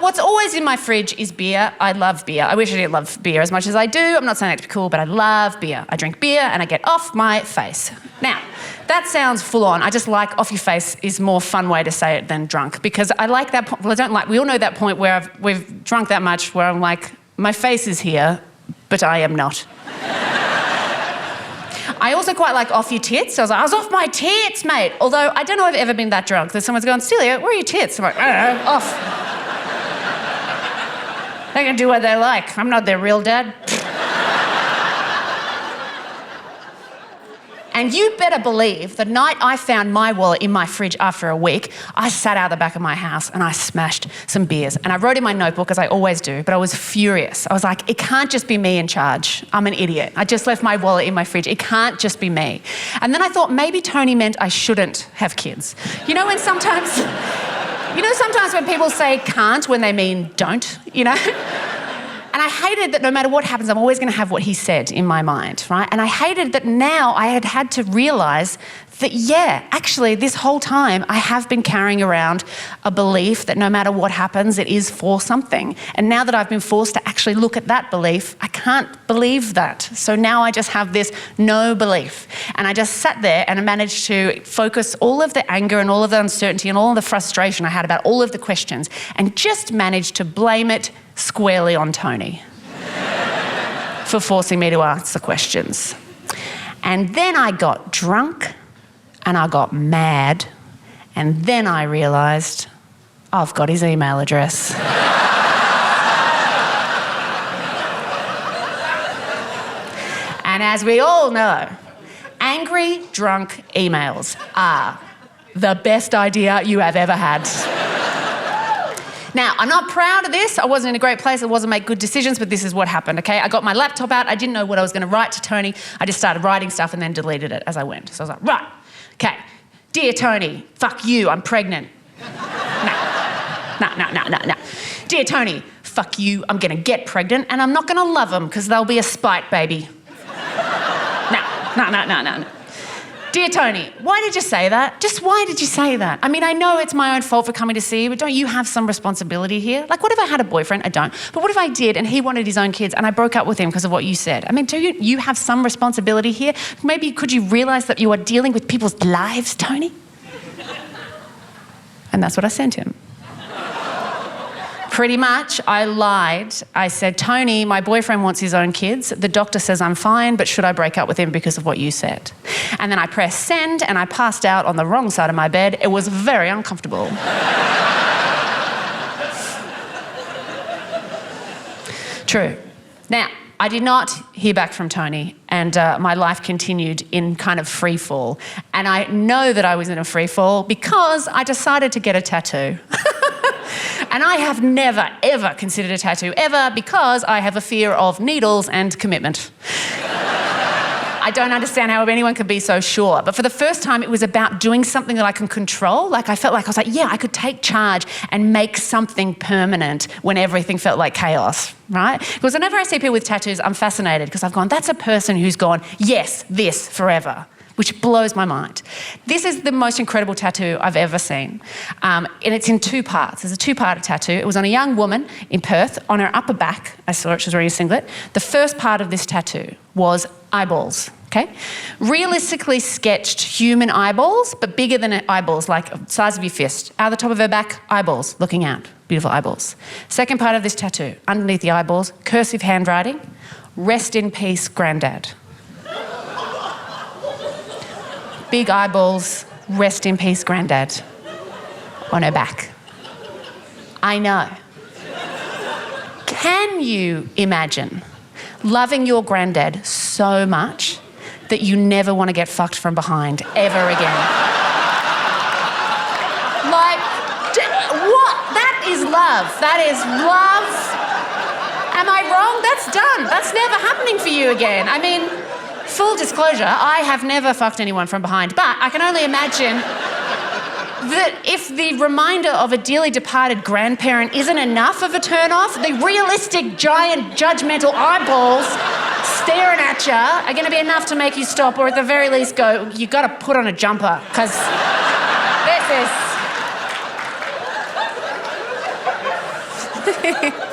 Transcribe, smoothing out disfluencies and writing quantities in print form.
what's always in my fridge is beer. I love beer. I wish I didn't love beer as much as I do. I'm not saying that to be cool, but I love beer. I drink beer and I get off my face. Now, that sounds full on. I just like off your face is more fun way to say it than drunk, because I like that point. Well, I don't like, we all know that point where we've drunk that much where I'm like, my face is here, but I am not. I also quite like off your tits. So I was off my tits, mate. Although I don't know if I've ever been that drunk that someone's going, Celia, where are your tits? I'm like, I don't know, off. They can do what they like. I'm not their real dad. And you better believe the night I found my wallet in my fridge after a week, I sat out the back of my house and I smashed some beers. And I wrote in my notebook, as I always do, but I was furious. I was like, it can't just be me in charge. I'm an idiot. I just left my wallet in my fridge. It can't just be me. And then I thought maybe Tony meant I shouldn't have kids. You know when sometimes when people say can't when they mean don't, you know? And I hated that no matter what happens, I'm always going to have what he said in my mind, right? And I hated that now I had to realise that, yeah, actually this whole time I have been carrying around a belief that no matter what happens, it is for something. And now that I've been forced to actually look at that belief, I can't believe that. So now I just have this no belief. And I just sat there and I managed to focus all of the anger and all of the uncertainty and all of the frustration I had about all of the questions and just managed to blame it squarely on Tony for forcing me to ask the questions. And then I got drunk and I got mad, and then I realised I've got his email address. And as we all know, angry, drunk emails are the best idea you have ever had. Now, I'm not proud of this. I wasn't in a great place. I wasn't making good decisions, but this is what happened, okay? I got my laptop out. I didn't know what I was going to write to Tony. I just started writing stuff and then deleted it as I went. So I was like, right, okay. Dear Tony, fuck you, I'm pregnant. No. Dear Tony, fuck you, I'm going to get pregnant and I'm not going to love them because they'll be a spite baby. No. Dear Tony, why did you say that? Just why did you say that? I mean, I know it's my own fault for coming to see you, but don't you have some responsibility here? Like, what if I had a boyfriend? I don't. But what if I did and he wanted his own kids and I broke up with him because of what you said? I mean, do you have some responsibility here? Maybe could you realise that you are dealing with people's lives, Tony? And that's what I sent him. Pretty much, I lied. I said, Tony, my boyfriend wants his own kids. The doctor says I'm fine, but should I break up with him because of what you said? And then I pressed send and I passed out on the wrong side of my bed. It was very uncomfortable. True. Now, I did not hear back from Tony, and my life continued in kind of free fall. And I know that I was in a free fall because I decided to get a tattoo. And I have never, ever considered a tattoo, ever, because I have a fear of needles and commitment. I don't understand how anyone could be so sure. But for the first time, it was about doing something that I can control. Like, I was like, yeah, I could take charge and make something permanent when everything felt like chaos, right? Because whenever I see people with tattoos, I'm fascinated because I've gone, that's a person who's gone, yes, this, forever. Which blows my mind. This is the most incredible tattoo I've ever seen. And it's in two parts. There's a two-part tattoo. It was on a young woman in Perth. On her upper back, I saw it, she was wearing a singlet. The first part of this tattoo was eyeballs, okay? Realistically sketched human eyeballs, but bigger than eyeballs, like the size of your fist. Out the top of her back, eyeballs looking out. Beautiful eyeballs. Second part of this tattoo, underneath the eyeballs, cursive handwriting, rest in peace, Grandad. Big eyeballs, rest in peace, Grandad, on her back. I know. Can you imagine loving your Grandad so much that you never want to get fucked from behind ever again? Like, what? That is love. That is love. Am I wrong? That's done. That's never happening for you again. I mean, full disclosure, I have never fucked anyone from behind, but I can only imagine that if the reminder of a dearly departed grandparent isn't enough of a turn-off, the realistic, giant, judgmental eyeballs staring at you are going to be enough to make you stop, or at the very least go, you got to put on a jumper, because this is... Bye.